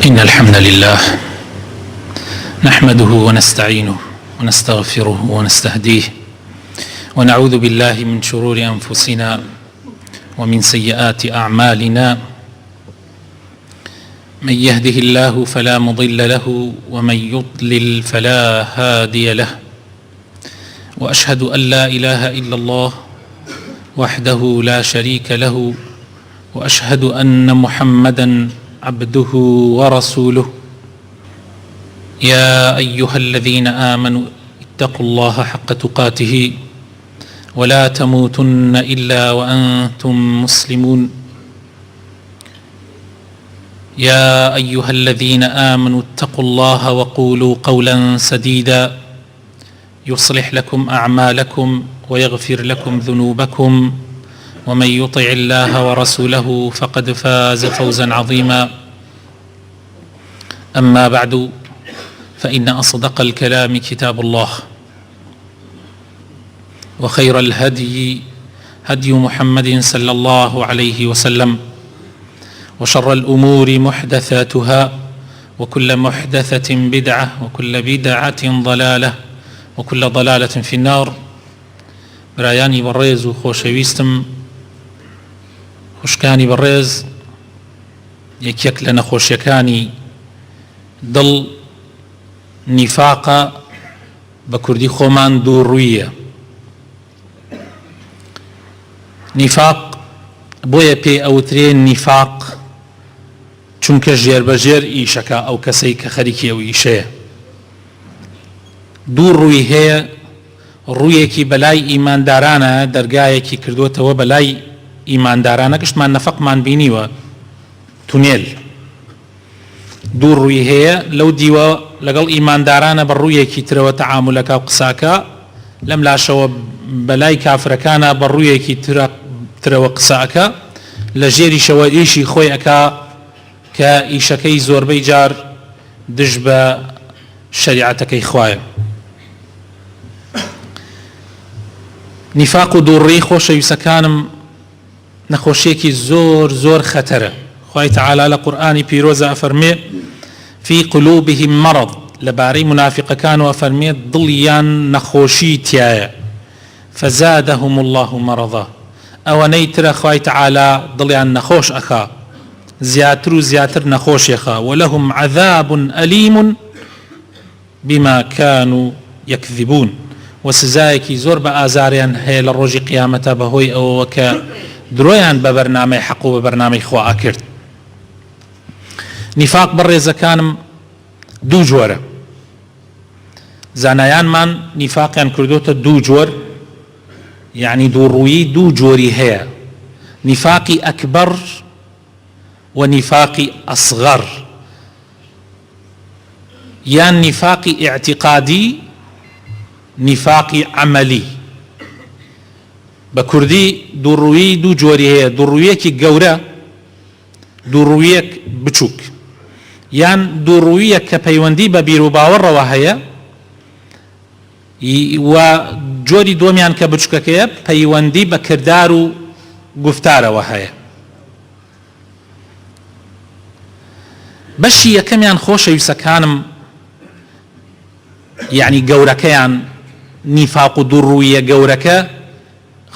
إن الحمد لله نحمده ونستعينه ونستغفره ونستهديه ونعوذ بالله من شرور أنفسنا ومن سيئات أعمالنا. من يهده الله فلا مضل له ومن يضلل فلا هادي له، وأشهد أن لا إله إلا الله وحده لا شريك له، وأشهد أن محمدا عبده ورسوله. يا أيها الذين آمنوا اتقوا الله حق تقاته ولا تموتن إلا وأنتم مسلمون. يا أيها الذين آمنوا اتقوا الله وقولوا قولا سديدا يصلح لكم أعمالكم ويغفر لكم ذنوبكم، ومن يطع الله ورسوله فقد فاز فوزا عظيما. أما بعد، فإن أصدق الكلام كتاب الله، وخير الهدي هدي محمد صلى الله عليه وسلم، وشر الأمور محدثاتها، وكل محدثة بدعة، وكل بدعة ضلالة، وكل ضلالة في النار. برایانی بەڕێز و خۆشەویستم، خوشکانی بەڕێز، یەکێک لە نەخۆشیەکانی دڵ نیفاقە، بە کوردی خۆمان دووڕوویە. نیفاق بۆیە پێی ئەوترێ نیفاق چونکە ژێربەژێر ئیشەکە ئەو کەسەی کە خەریکی ئەو ئیشەیە. دوو ڕووی هەیە، ڕوویەکی بەلای ئیماندارانە، دەرگایەکی کردوتەوە بەلای ئیماندارانە، گشتمان نەفەقمان بینیوە تونێل. دوو ڕووی هەیە، لەو دیوە لەگەڵ ئیماندارانە بە ڕوویەکی ترەوە تەعامولەکە و قساکە، لەم لاشەوە بەلای کافرەکانە بە ڕوویەکی ترەوە قساکە، لە ژێریشەوە ئیشی خۆی ئەکا کە ئیشەکەی زۆربەی جار دژ بە شەریعەتەکەی خوایە. نیفاق و دووڕووی خۆشەویستەکانم نەخۆشیێکی زۆر زۆر خەتەرە. خوای تەعالی لە قورئانی پیرۆزە ئەفەرمێ فی قلوبهم مرض، لەبارەی منافقەکانەوە فەرمێ دڵیان نەخۆشی تایە، فزادهم الله مرضا، ئەوەنەی ترە خوای تەعالی دڵیان نەخۆش ئەخا، زیاتر و زیاتر نەخۆشیەخا. ولهم عذاب ئەلیم بما كانوا يكذبون، وسزایەکی زۆر بە ئازاریان هەیە لە ڕۆژی قیامەتە بەهۆی ئەوەوە کە درۆیان بە بەرنامەی حەق و بە بەرنامەی خوا ئەکرد. نیفاق بەڕێزەکانم دوو جۆرە. زانایانمان نیفاقیان کردوتە دوو جۆر، یعنی دووڕوویی دوو جۆری هەیە، نیفاقی ئەکبەر و نیفاقی ئەصغەر، یان نیفاقی ئیعتیقادی، نیفاقی عملی. بە کوردی دووڕوویی دوو جۆری هەیە، دووڕوویەکی گەورە، دووڕوویەک بچووک، یان دووڕوویەک کە پەیوەندی بە بیر و باوەڕەوە هەیە، و جۆری دۆمیان کە بچووکەکەیە پەیوەندی بە کردار و گفتارەوە هەیە. بەشی یەکەمیان خۆشەویستەکانم، یعنی گەورەکەیان، نیفاق و دووڕوویە گەورەکە،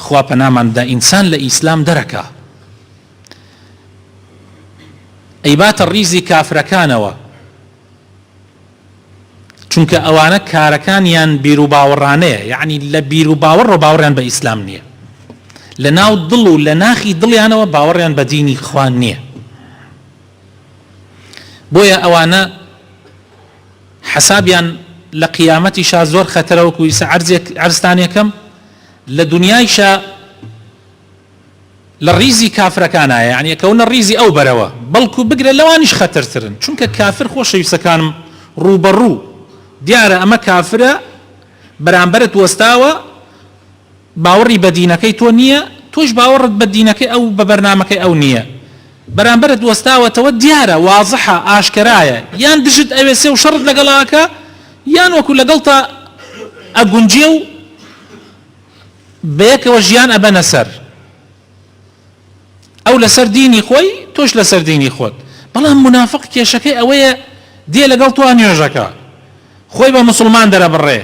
خوا پەناماندا ئینسان لە ئیسلام دەرەکا، ئەیباتە ڕیزی کافرەکانەوە، چونکە ئەوانە کارەکانیان بیر و باوەڕانەیە، یعنی لە بیر و باوەڕ باوەڕیان بە ئیسلام نییە، لە ناو دڵ و لە ناخی دڵیانەوە باوەڕیان بە دینی خوا نییە. بۆیە ئەوانە حەسابیان لە قیامەتیشا زۆر خەتەرەوەکو ئیسا عەرزتان یەکەم لە دنیایشا لە ڕیزی کافرەکانایە، یعنی کەونە ڕیزی ئەو بەرەوە، بەڵکو بگرە لەوانیش خەتەرترن، چونکە کافر خۆشەویستەکانم ڕوبەڕوو دیارە ئەمە کافرە، بەرامبەرت وەستاوە، باوەڕی بە دینەکەی تۆ نییە، تۆش باوەڕت بە دینەکەی ئەو بە بەرنامەکەی ئەو نییە، بەرامبەرت وەستاوەتەوە دیارە، وازحە، ئاشکرایە، یان دژت ئەوێسێ و شەڕت لەگەڵاکە، یان وەکو لەگەڵتا ئەگونجێ و بەیەکەوە ژیان ئەبەنە سەر، ئەو لەسەر دینی خۆی، تۆش لەسەر دینی خۆت. بەڵام منافق کێشەکەی ئەوەیە دێ لەگەڵ تۆ نوێژەکە خۆی بە مسلمان دەرەبڕێ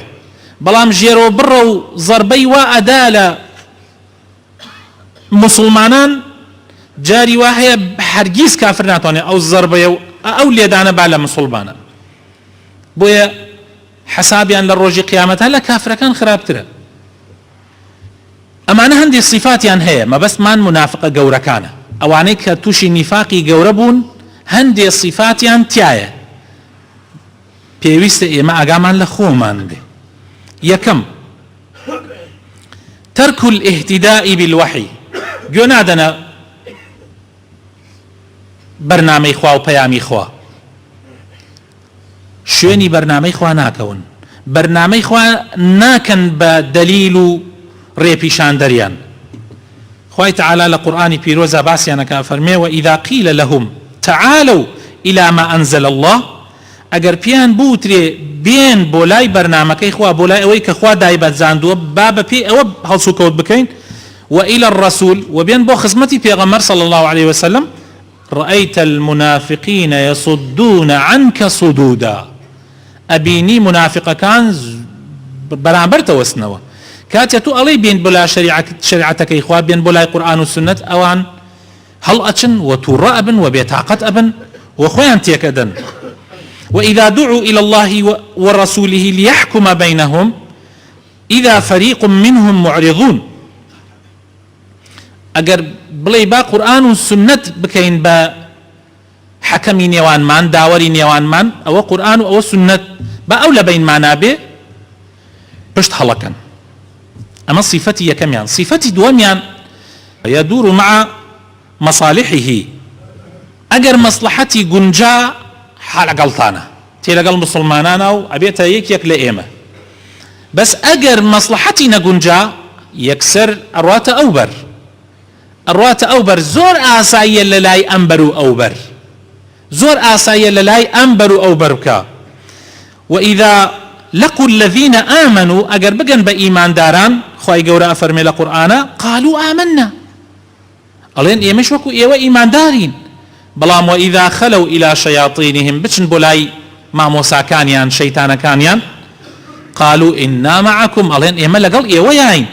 بەڵام ژێرۆ بڕە و زەربەی وا ئەدا لە مسلمانان جاری وا هەیە هەرگیز کافر ناتوانێت ئەو زەربەیە و ئەو لێدانە با لە مسلمانە بۆیە حسابیان لە ڕۆژی قیامەتە لە کافرەکان خراپترە ئەمانە هەندێک صفاتیان هەیە مەبەستمان منافقە گەورەکانە ئەوانەی کە تووشی نیفاقی گەورە بوون هەندێک صفاتیان تایە پێویستە ئێمە ئاگامان لە خۆمان بێ یەکەم تەرک الاهتداء بالوحی گوێ نادەنە بەرنامەی خوا و پەیامی خوا شوێنی بەرنامەی خوا ناکەون بەرنامەی خوا ناکەن بە دەلیل و ڕێپیشاندەریان خوای تعالی لە قورئانی پیرۆزە باسییانەکە فەرمێ وإذا قيل لهم تعالوا إلى ما أنزل الله ئەگەر پیان بوترێ بێن بۆ لای بەرنامەکەی خوا بۆ لای ئەوەی کە خوا دایبەت زاندووە با بە پێی ئەوە هەڵسوکەوت بکەین وإلى الرسول وبين بو خزمتي پیغمبر صلى الله عليه وسلم رأيت المنافقين يصدون عنك صدودا أبيني منافق كان برامبر توسنوا كاتيتو ألي بين بلا شريعتك إخوة بين بلا قرآن والسنة أوان هل أتشن وترأبن وبيتعقد أبن وخوان تيكدن وإذا دعوا إلى الله ورسوله ليحكم بينهم إذا فريق منهم معرضون ئەگەر بڵێ با قورئان و سنت بکەین بە حەکەمی نێوانمان داوەری نێوانمان ئەوە قورئان و ئەوە سنت بە ئەو لە بینمانە بێ پشت هەڵەکەن ئەمە صفەتی یەکەمیان صفەتی دووەمیان يدور مع مصالحه ئەگەر مەسلحەتی گونجا لەگەڵتانە تێ لەگەڵ مسلمانانە و ئەبێتە یەکێک لە ئێمە بەس ئەگەر مەسلحەتی نەگونجا یەکسەر ئەڕواتە ئەوبەر الروات أوبر زور آسايا للاي أنبرو أوبر زور آسايا للاي أنبرو أوبركا وإذا لقوا الذين آمنوا أجر بجن بإيمان داران خواي جورا أفرمي القرآن قالوا آمنا ألين إيمش وكو إيوا إيمان دارين بلام وإذا خلوا إلى شياطينهم بتشن بولاي ما موسى كانيان شيطان كانيان قالوا إنا معكم ألين إيما لقل إيوا ياين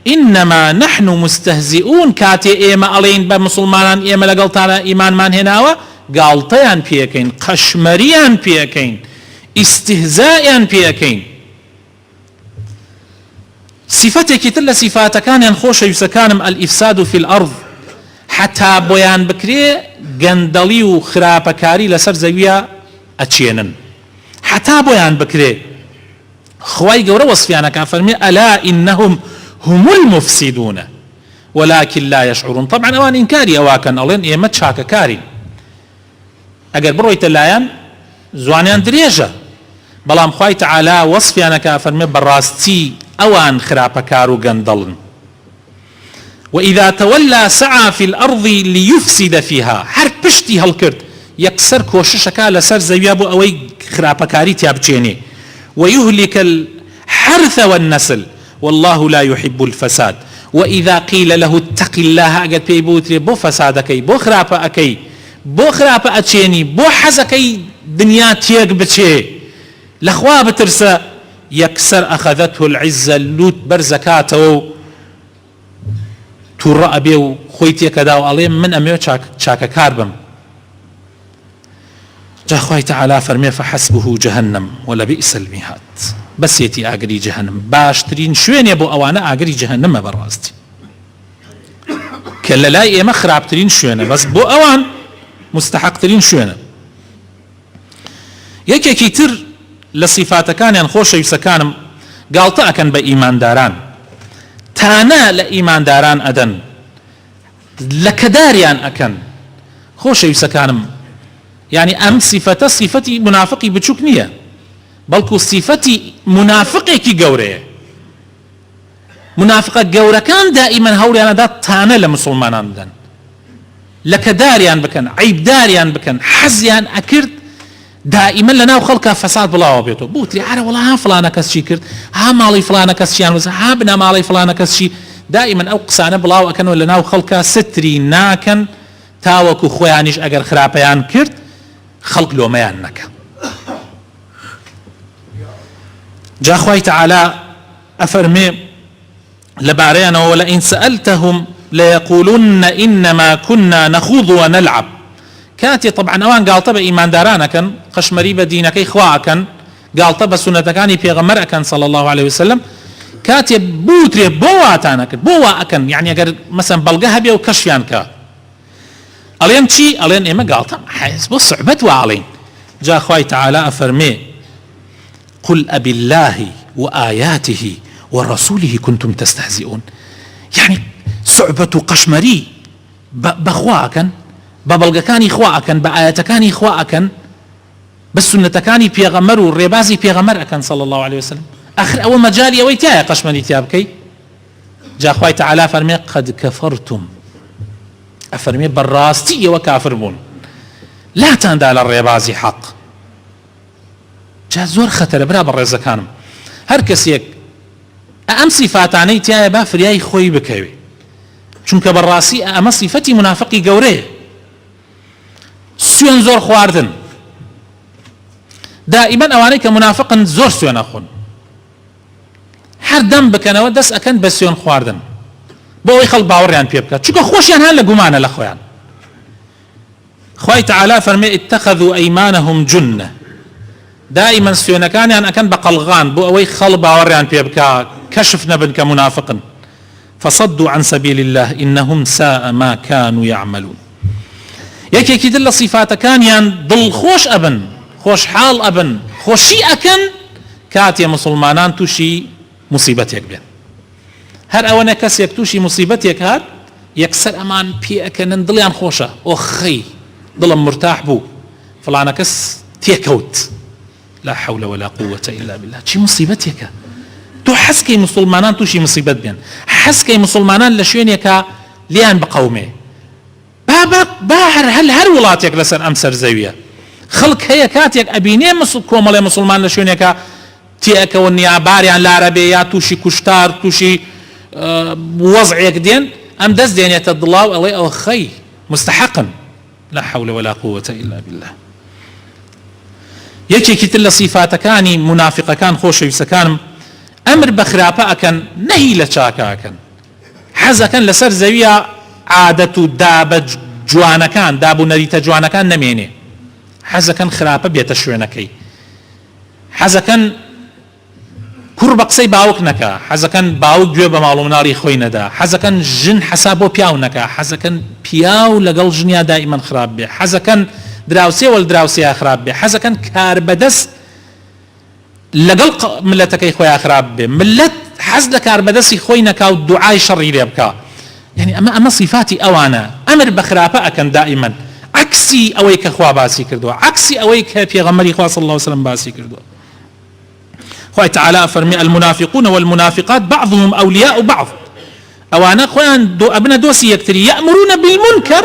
إنما نحن مستهزئون كاتي إيما ألين بمسلمان إيما لقلتانا إيمان من هناوا قالتيان بيكين قشمريان بيكين استهزائيان بيكين صفتك تل صفات كان ينخوش يسكانم الإفساد في الأرض حتى بيان بكري قندلي وخرابكاري لسر زويا أتشينن حتى بيان بكري خواي قورا وصفيانا كان فرمي ألا إنهم هم المفسدون ولكن لا يشعرون طبعا اوان انكاري اواكن الين ايما تشاكا كاري اگر برويت اللايان زوانيان دريجة بلام خواي تعالى وصفي انا كافرمي براستي اوان خرابا كارو قندلن واذا تولى سعى في الارض ليفسد فيها حرك بشتي هالكرد يكسر كوششكا لسر زيابو اوي خرابا كاري تيابتشيني ويهلك الحرث والنسل والله لا يحب الفساد وإذا قيل له اتق الله أجد بيبوتري بو فسادكي بو خرابة أكي بو خرابة أتشيني بو حزكي دنيا تيق بتشي لخوا بترسى يكسر أخذته العزة اللوت برزكاته ترى بيو خويتي كداو عليم من أميو شاكا كاربم جا خوي تعالى فرمي فحسبه جهنم ولبئس المهاد بس يتي ئاگری جهنم باشترین شوێنێ بۆ ئەوانە ئاگری جهنمە بەڕاستی کە لەلای ئێمە خراپترین شوێنە بەس بۆ ئەوان مستحقترین شوێنە یەکێکی تر لە صفاتەکانیان خۆشەویستەکانم گاڵتە ئەکەن بە ئیمانداران تانە لە ئیمانداران ئەدەن لە کەداریان ئەکەن خۆشەویستەکانم یعنی ئەم صفەتە صفەتی منافقی بچووک نییە بەڵکو صفەتی منافقێکی گەورەیە منافقە گەورەکان دائیمەن هەوڵیانەدا تانە لە مسلمانان بدەن لە کەداریان بکەن عیبداریان بکەن حەزیان ئەکرد دائیمەن لە ناو خەڵکا فەساد بڵاوە بێتەوە بوتری عەرە وەڵا ها فڵانە کەس چی کرد ها ماڵی فڵانە کەس چیان وەزە ها بنا ماڵی فڵانە کەس چی دائیمەن ئەو قسانە بڵاو ئەکەنەوە لە ناو خەڵکا ستری ناکەن تاوەکو خۆیانیش ئەگەر خراپەیان کرد خەڵق لۆمەیان نەکە. جا خوای تعالى أفرمي لبارينا ولئن سألتهم ليقولن إنما كنا نخوض ونلعب. كاتي طبعا أوان قال طبع إيمان دارانا كان قشمري بدينك إخواء كان قال طبع سنة كان في غمر كان صلى الله عليه وسلم كاتي بوتري بواتانا كان بوا كان يعني أقر مثلا بلقاها بيو كشيان كا ألين شي ألين إما قال طبعا حيث صعبة وعلين. جاء خوي تعالى أفرمي قل أبي الله وآياته ورسوله كنتم تستهزئون. يعني صعبة قشمري بخواكن ببلغكاني خواكن بآياتكاني خواكن بالسنتكاني بيغمر والربازي بيغمر أكن صلى الله عليه وسلم. آخر أول مجالي ويتيا قشمري تيابكي. جاء خوي تعالى فرمي قد كفرتم أفرمي بالراستي وكافرون لا تندال الربازي حق. جا زۆر خەتەرە برا بەڕێزەکانم هەر کەسێک ئەم سیفاتانەی تایە با فریای خۆی بکەوێ چونکە بەڕاستی ئەمە سیفەتی منافقی گەورەیە. سوێن زۆر خواردن دائیمەن ئەوانەی کە منافقن زۆر سوێن ئەخۆن هەر دەم بکەنەوە دەست ئەکەن بە سوێن خواردن بۆ ئەوەی خەڵک باوەڕیان پێ بکات چونکە خۆشیان هەر لە گومانە لە خۆیان. خوای تعالى فەرمێ اتخذوا أيمانهم جنة دائما سوێنەکانیان ئەکەن بە قەڵغان بۆ ئەوەی خەڵ باوەڕیان پێ بکات کەشف نەبن کە منافقن. فصدوا عن سبيل الله إنهم ساء ما كانوا يعملون. یەکێکی تر لە صیفاتەکانیان دڵخۆش ئەبن خۆشحاڵ ئەبن خۆشی ئەکەن کاتێ مسلمانان تووشی موسیبەتێک بێن. هەر ئەوەنە کەسێک تووشی موسیبەتێک هات یەکسەر ئەمان پێ ئەکەنن دڵیان خۆشە ئۆخەی دڵم مرتاح بوو فڵانە کەس تێکەوت لا حول ولا قوة إلا بالله. چی مصیبەتێکە تو حەسکەی مسلمانان تووشی مصیبەت بێن حەسکەی مسلمانان لە شوێنێکە لیان بقەومێ با هەر وڵاتێک لەسەر ئەم سەرزەویە خەڵک هەیە کاتێک ئەبینێ کۆمەڵێ مسلمان لە شوێنێکە تێکەوە نیاباریان لارە بێ یا تووشی کوشتار تووشی وەزعێک دێن ئەم دەست دێنێتە دڵاو ئەڵێ ئەو خەی مستحقن لا حول ولا قوة إلا بالله. یەکێکی تر لە صیفاتەکانی منافقەکان خۆشەویستەکانم ئەمر بە خراپە ئەکەن نەهی لە چاکە ئەکەن حەزەکەن لەسەر زەویە عادەت و دابە جوانەکان دابوونەریتە جوانەکان نەمێنێ حەزەکەن خراپە بێتە شوێنەکەی حەزەکەن کوڕ بە قسەی باوک نەکە حەزەکەن باوک گوێ بە ماڵ و مناڵی خۆی نەدا حەزەکەن ژن حەساب بۆ پیاو نەکە حەزەکەن پیاو لەگەڵ ژنیا دائیمەن خراپ بێ حەزەکەن دراوسێ وەل دراوسێ خراپ بێ حەزەکەن کار بەدەست لەگەڵ ملەتەکەی خۆیان خراپ بێ ملەت حەز لە کار بەدەستی خۆی نەکا و دوعای شەڕی لێ بکا. يعني ئەمە صفاتی ئەوانە ئەمر بە خراپە ئەکەن دائیمەن عکسی ئەوەی کە خوا باسی کردووە عکسی ئەوەی کە پێغەمبەری خوا صلی الله عليه وسلم باسی کردووە. خوای تعالى فرمي المنافقون والمنافقات بعضهم أولياء بعض ئەوانە خۆیان ئەبنە دۆسی یەکتری يأمرون بالمنكر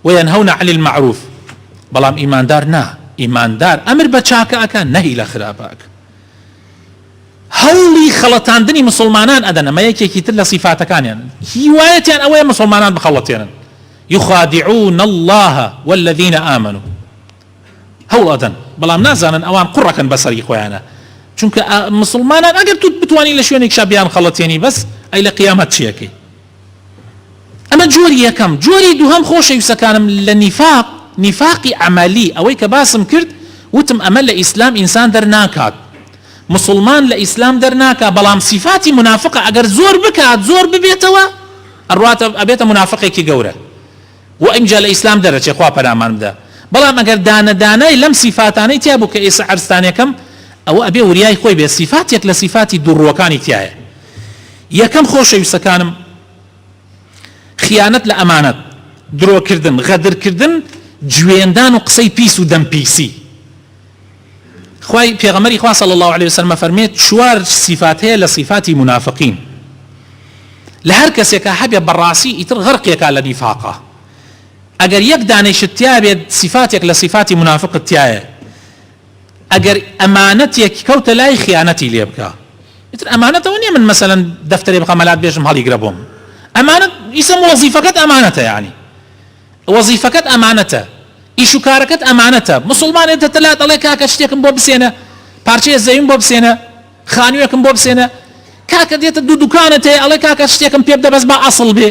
وينهون عن المعروف. بەڵام ئیماندار نا ئیماندار ئەمر بە چاکە ئەکەن نەهی لە خراپە ئەکەن هەوڵی خەڵەتاندنی مسلمانان ئەدەن ئەمە یەکێکی تر لە صیفاتەکانیان هیوایەتیان ئەوەیە مسلمانان بخەڵەتێنن يخادعون الله والذين آمنوا هەوڵ ئەدەن بەڵام نازانن ئەوان قوڕەکەن بەسەری خۆیانە چونکە مسلمانان ئەگەر تو بتوانی لە شوێنێک شابیان خەڵەتێنی بەس ئەی لە قیامەت چیەکەی. ئەمە جۆری یەکەم. جۆری دووهەم خۆشەویستەکانم لە نیفاقی عملی ئەوەی کە باسم کرد وتم ئەمە لە ئیسلام ئینسان دەرناکات مسلمان لە ئیسلام دەرناکات بەڵام صفاتی منافقە ئەگەر زۆر بکات زۆر ببێتەوە ئەڕواتە ئەبێتە منافقێکی گەورە و ئینجا لە ئیسلام دەرەچێ خوا پەرامان بدە. بەڵام ئەگەر دانەدانای لەم صفاتانەی تیا بوو کە ئێستا عەرزتانەکەم ئەوە ئەبێ وریای خۆی بێ صفاتێک لە صفاتی دوڕوەکانی تایە. یەکەم خۆشەویستەکانم خیانەت لە ئەمانەت درۆکردن غەدرکردن جوێندان و قسەی پیس و دەم پیسی. خوای پێغەمبەری خوا صلی الله عليه وسلم فەرمێت چوار صفات هەیە لە صفاتی منافقین لە هەر کەسێکە هەبێ بەڕاستی ئیتر غەرقێکا لە نیفاقە. ئەگەر یەک دانەیشت تیا بێت صفاتێک لە صفاتی منافقت تایە ئەگەر ئەمانەتێک کەوتە لای خیانەتی لێ بکە ئیتر ئەمانەتەوە نییە من مەسەلەن دەفتەرێ بخەم مەلات بێژم هەڵیگرە بۆم ئەمانەت ئیسم وەزیفەکەت ئەمانەتە یعنی وەزیفەکەت ئەمانەتە ئیش و کارەکەت ئەمانەتە مسلمانێتە تەلا دەڵێ کاکە شتێکم بۆ بسێنە پارچەیە زەویم بۆ بسێنە خانوویەکم بۆ بسێنە کاکە دێتە دوو دوکانت هەیە ئەڵێ کاکە شتێکم پێ بدە بەس با ئەسڵ بێ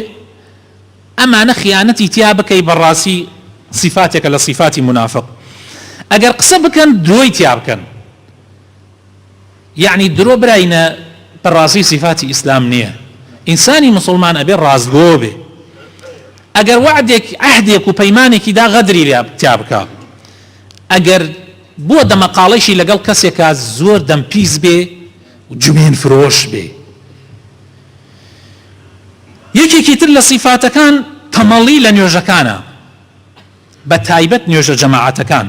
ئەمانە خیانەتی تیا بکەی بەڕاستی صفاتێکە لە صفاتی منافق ئەگەر قسە بکەن درۆی تیا بکەن یعنی درۆ براینە بەڕاستی صفاتی ئیسلام نییە ئینسانی مسلمان ئەبێ ڕاستگۆ بێ ئەگەر وعدێک عهدێک و پەیمانێکی دا غەدری تیا بکە ئەگەر بۆ دەمەقاڵەیشی لەگەڵ کەسێکە زۆر دەمپیس بێ و جوێن فرۆش بێ یەکێکی تر لە صفاتەکان تەمەڵی لە نوێژەکانە بە تایبەت نوێژە جەماعەتەکان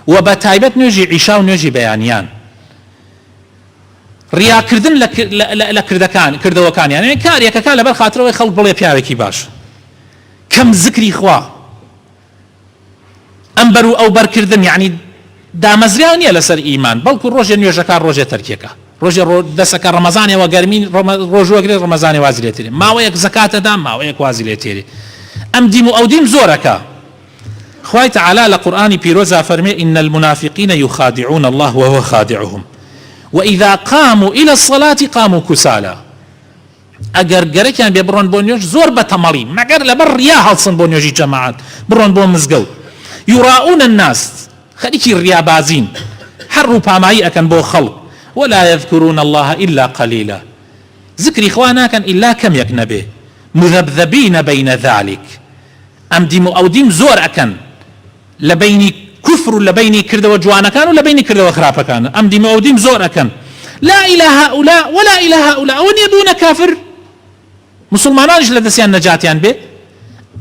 و بە تایبەت نوێژی عیشا و نوێژی بەیانیان ڕیاکردن لە کردەوەکانیان یعنی کارێکەکە لەبەر خاترەوەی خەڵک بڵێ پیاوێکی باش کەم زکری خوا ئەم بەر و ئەو بەرکردن یعنی دامەزریان نییە لەسەر ئیمان بەڵکو ڕۆژێ نوێژەکان ڕۆژێ تەرکێکە ڕۆژێ دەسەکە ڕەمەزانێەوە گەرمین ڕۆژوەگرێت ڕەمەزانێ وازی لێ تێرێ ماوەیەک زەکاتەدا ماوەیەک وازی لێ تێرێ ئەم دیم و ئەو دیم زۆرەکە خوای تەعالا لە قورئانی پیرۆزا فەرمێ إن المنافقين يخادعون الله وهو خادعهم وإذا قاموا إلى الصلاة قاموا كسالى ئەگەر گەرەکیان بێ بڕۆن بۆ نوێژ زۆر بەتەمەڵی مەگەر لەبەر ڕیا هەڵسن بۆ نوێژی جەماعەت بڕۆن بۆ مزگەوت يراؤون الناس خەریکی ڕیابازین هەر ڕوو پامایی ئەکەن بۆ خەڵک ولا يذكرون الله إلا قليلا ذكري خوانا كان إلا كم يكنبه مذبذبين بين ذلك أم ديم أو ديم زور أكن لبيني كفر لبيني كرد وجوانا كان ولبيني كرد وخرافة كان أم ديم أو ديم زور أكن لا إله هؤلاء ولا إله هؤلاء وين يدون كافر مسلمانانش لدسيان نجاتيان به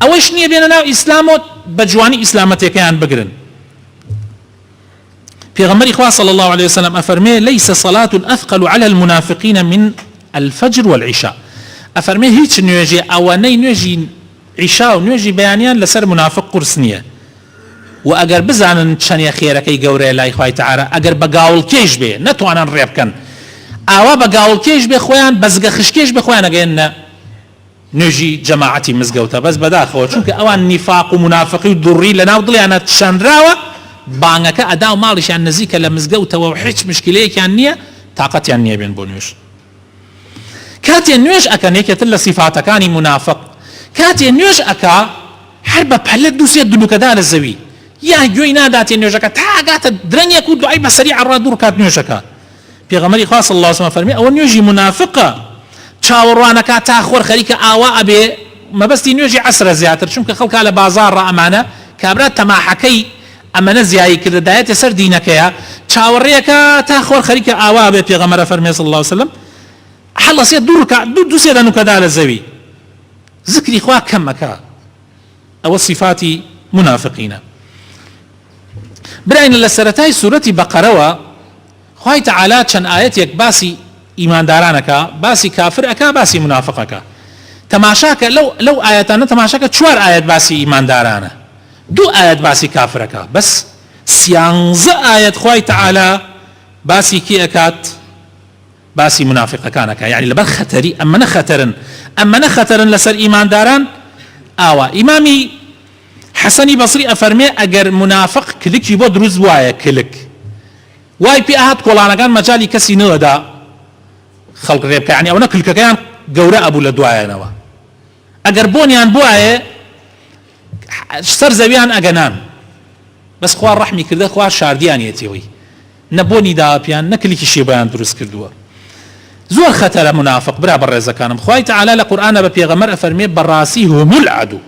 أوش نية بيننا إسلام بجواني إسلامتي كيان بقرن پیغمبر إخوة صلى الله عليه وسلم أفرمي ليس صلاة أثقل على المنافقين من الفجر والعشاء أفرمي هيتش نيوجي أواني نيوجي عشاء ونيوجي بيانيان لسر منافق قرسنية وأجر بزعن شنيا خيرك يجوري لا إخوة تعالى أجر بقاول كيش به نتوانا نريب كان أوا بقاول كيش بخوان بس خشكيش بخوان أجينا نيوجي جماعتي مزجوتا بس بداخل شو كأوان نفاق ومنافقي ودري لنا وضلي أنا تشنراوة بانگەکە ئەدا و ماڵیشیان نزیکە لە مزگەوتەوە و هیچ مشکلەیەکیان نییە تااقەتیان نییە بێن بۆ نوێژ کاتێ نوێژ ئەکەن یەکێتر لە سیفاتەکانی منافق کاتێ نوێژ ئەکا هەر بە پەلە دووسێ دلوکەدا لە زەوی یان گوێی ناداتێ نوێژەکە تا ئەگاتە درەنگێک و دوعای بەسەری عڕا دوور کات نوێژەکە پێغەمبەری خوا صلی الله علیه و سلم فەرمی ئەوە نوێژی منافقە چاوەڕوانەکە تا خۆر خەریکە ئاوا ئەبێ مەبەستی نوێژی عەسرە زیاتر چونکە خەڵکا لە بازاڕ ئەمانە کابرا تەماحەکەی ئەمەنە زیایی کردەدایەتە سەر دینەکەیە چاوەڕێیەکە تا خۆر خەریکە ئاوا بێ پێغەمبەر فەرمێ صلی الله علیه وسلم حەڵەسێ دووسێ دەنوکەدا لە زەوی ذکری خوا کەمەکە ئەوە صفاتی منافقینە براینە لە سەرەتای سوورەتی بەقەرەوە خوای تەعالا چەند ئاەتێک باسی ئیماندارانەکە باسی کافر ئەکا باسی منافقەکە تەماشاکە لەو ئاەتانە تەماشاکە 4 ئاەت باسی ئیماندارانە 2 ئاەت باسی کافرەکە بەس 13 ئاەت خوای تەعالا باسی کێ ئەکات باسی منافقەکانەکە یعنی لەبەر خەتەری ئەمەنە خەتەرن لەسەر ئیمانداران ئاوا ئیمامی حەسەنی بەسری ئەفەرمێ ئەگەر منافق کلکی بۆ دروست وایە کلک وای پێ ئاهات کۆڵانەکان مەجالی کەسی نەوەدا خەڵک ڕێبکە یعنی ئەوەنە کلکەکەیان گەورە ئەبوو لە دوایەنەوە ئەگەر بۆنیان بوایە سەر زەویان ئەگەنان بەس خوا ڕەحمی کردە خوا شاردیانیەتەوەی نەبۆنی داپیان نەکلیکی شێبەیان دروست کردووە زۆر خەتەرە منافق برا بەڕێزەکانم خوای تەعالا لە قورئانە بە پێغەمبەر ئەفەرمێ بەڕاستی هم العدو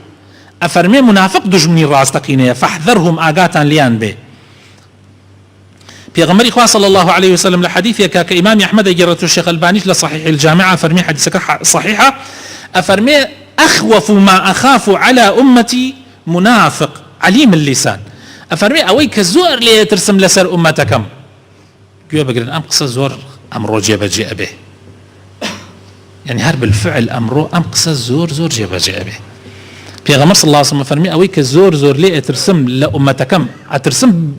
ئەفەرمێ منافق دژمنی ڕاستەقینەیە فاحذرهم ئاگاتان لیان بێ پیغمبر خوا صلى الله عليه وسلم لحديث كإمام أحمد جرت الشيخ الباني لصحيح الجامعة فرمي حديثك صحيحة أفرمي أخوف ما أخاف على أمتي منافق عليم اللسان أفرمي أويك زور لي ترسم لسر أمتكم قوة بقرن أم قصة زور أمرو جيب جيء به يعني هرب الفعل أمرو أم قصة زور جيب جيء به پیغمبر صلى الله عليه وسلم فرمي أويك زور لي ترسم لأمتكم أترسم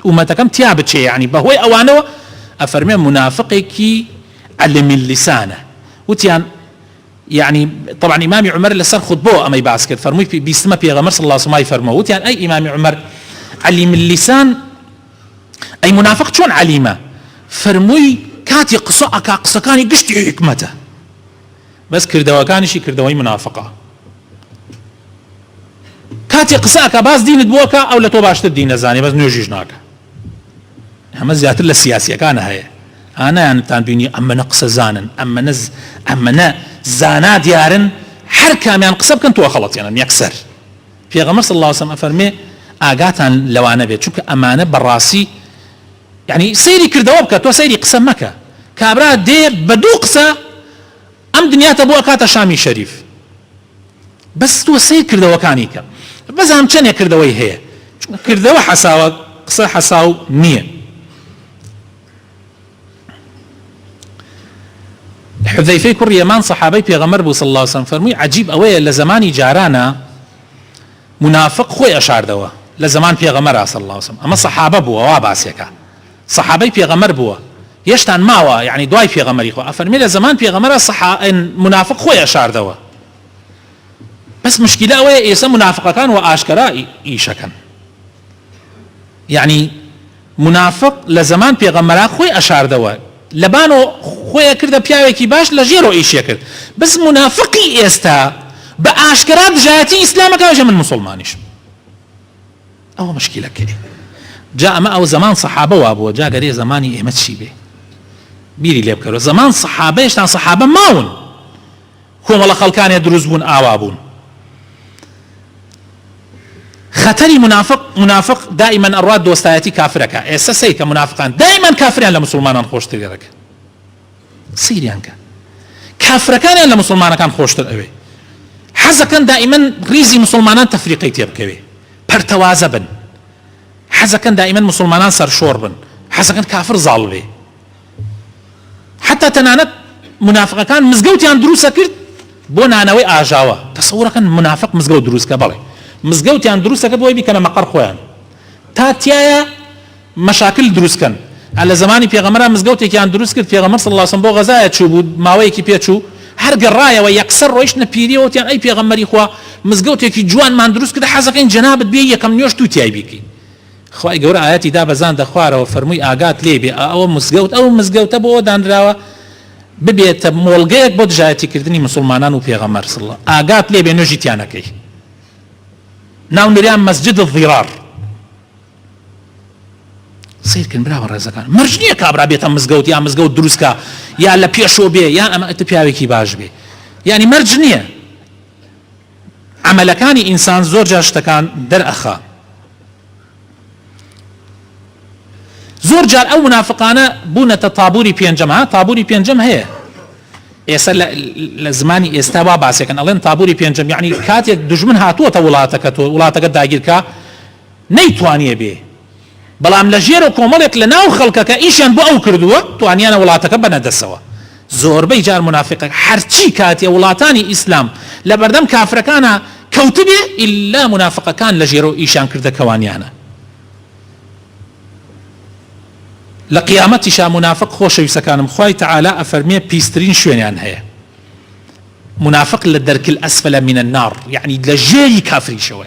أمتكم تيابت شيء يعني بهوي أوانو أفرمي منافقك علم اللسان وتيان يعني طبعا إمام عمر لسر خطبه أما يبعث كده فرمي بيسمى بيغمر صلى الله عليه وسلم يفرمه وتيان أي إمام عمر عليم اللسان أي منافق شون عليمة فرموي كاتي قصكاني قشتي حكمته بس كردوكانشي كردوي منافقة كاتي قساك باز دين بوكا أو لتو باشتر دين زاني بس نيوجيش ناكا هم زيادة السياسية كان هاي أنا يعني تنبيني أما نقص زانا أما زانا ديارن حركة يعني قصب كنتوا خلط يعني يكسر في غمر صلى الله عليه وسلم أفرمي آقاتان لو أنا بيت شوك أمانة براسي يعني سيري كردوابك تو سيري قسم مكة كابرا دي بدو قسا أم دنيا تبوء كاتا شامي شريف بس تو سير كردوكانيك بس هم چنيا كردوي هي كردو حساوة قسا حساو نية حذيفة كر يمان صحابي بيغمر بو صلى الله عليه وسلم فرمي عجيب أوي لزماني جارانا منافق خوي أشار دوا لزمان بيغمر صلى الله عليه وسلم أما صحابة بوا واباسيكا صحابي بيغمر بوا يشتان ماوا يعني دواي بيغمر إخوة أفرمي لزمان بيغمر منافق خوي أشار دوا بس مشكلة أوي إيسا منافق كان وآشكرا إيشا كان يعني منافق لزمان بيغمر خوي أشار دوا لبانو خويا كرده بياوكي باش لجيرو ايشيا كرد بس منافقي استا باشكرات جاتي اسلامك وجه من مسلمانيش او مشكلة كده جاء ما او زمان صحابة وابو جاء قريه زماني ايمت شيبه بيري ليب كرو زمان صحابة اشتان صحابة ماون هم الله خلقان يدروز بون اوابون خطري منافق دائما الراد دوستايتي كافرك اساسي كمنافقان دائما كافرين لمسلمان خوش تريك سيريانك كافر كان لمسلمان كان خوش تريك حزا كان دائما ريزي مسلمان تفريقي تيبكوي برتوازبن حزا كان دائما مسلمان سر شوربن حزا كان كافر ظالبي حتى تنانت منافق كان مزقوتي عن دروسا كرت بونا ناوي اجاوا تصور كان منافق مزقوت دروس كبالي مزقوتي عن دروسك بوي بكنا مقر خوان تاتيا مشاكل دروس كان على زماني في غمرة مزقوتي كان دروس كان في غمر صلى الله عليه وسلم بو غزايا تشوبو ماوي كي بيتشو هرق الرايه ويكسر رويش نبيري وتيان اي في غمري خوا مزقوتي كي جوان ما دروس كده حزقين جناب بيه كم نيوش توتي اي بيكي خواي قورا اياتي دا بزان دخواره وفرمي اقات ليبي او مزقوت ابو دان راوا ببيت مولقيك بود جايتي كردني مسلمانان وفي غمر صلى الله اقات ليبي نوجي تيانكي ناو نريان مسجد الضرار سير كن برا ورزقان مرجنيه كابرا بيتا مزقوت يا مزقوت دروسكا يا لا بيشو بي يا اما اتبياوي باش بي يعني مرجنيه عمل كان انسان زور جاشتكان در اخا زور جار او منافقانه بونه طابوري بينجمها طابوري بينجم هي ئێستا لە زمانی ئێستا وا باسێکن ئەڵێن تابووری پێنجەم یعنی کاتێک دژمن هاتووەتە وڵاتەکە داگیرکە نەیتوانیە بێ بەڵام لە ژێرە کۆمەڵێک لە ناو خەڵکەکە ئیشیان بۆ ئەو کردووە توانیانە وڵاتەکە بەنەدەسەوە زۆربەی جار منافقە هەرچی کاتێ وڵاتانی ئیسلام لە بەردەم کافرەکانە کەوتبێ ئیلا منافقەکان لە ژێرە ئیشیان کردەکەوانیانە لقيامتشا منافق خوش يسكانم خوي تعالى أفرمي بيسترين شوينيان هي منافق للدرك الأسفل من النار يعني لجيري كافري شوي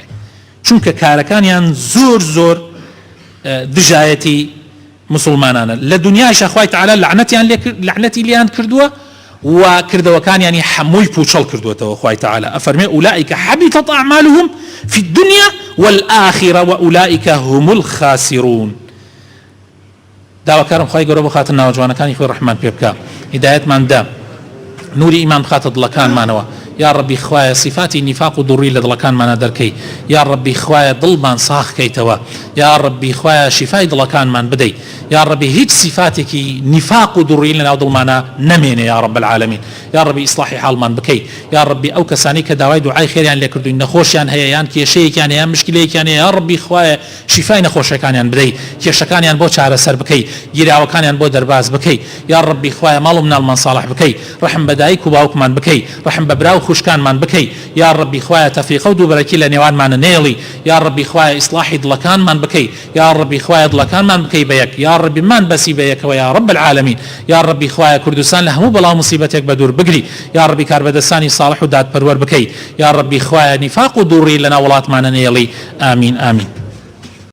چونك كاركانيان زور دجايتي مسلمانانا لدنيا خوي تعالى لعنتي ليان كردوه وكردوا كان يعني حموي بوشل كردوه خوي تعالى أفرمي أولئك حبطت أعمالهم في الدنيا والآخرة وأولئك هم الخاسرون داوا كرم خواهي قرب خاطرنا وجوانا كان يخوي الرحمن بيبكا هداية من دام نوري إيمان خاطر دلكان مانوا يا ربي خوايا صفاتي نفاق ضري لدلكان مانا دركي يا ربي خوايا ضلبان صاخ كيتوا يا ربي خوايا شفاي دلكان مان بدي يا ربي هيج صفاتك نفاق ضري لنا ودلمانا نمين يا رب العالمين يا ربي إصلاحي حال من بكي يا ربي أو كساني كداواي دعاي خير يعني لكردو نخوش يعني هي يعني كيشيك يعني يا مشكلة يعني يا ربي خوايا شفاي نخوش كان يعني بدي كيشكان يعني بو شعر سر بكي يراو كان يعني بو درباز بكي يا ربي خوايا مالو من المنصالح بكي رحم بدايك وباوك من بكي رحم ببراو خوشكان من بكي يا ربي خوايا تفريق ودو بركي لنيوان من نيلي يا ربي خوايا إصلاحي دلكان من بكي يا ربي خوايا دلكان من بكي بيك يا ربي من بسي بيك ويا رب العالمين يا ربي خوايا كردستان لهمو بلا مصيبتك بدور بقري يا ربي كاربدستاني صالح وداد برور بكي يا ربي خوايا نفاق ودوري لنا ولات معنا نيلي آمين آمين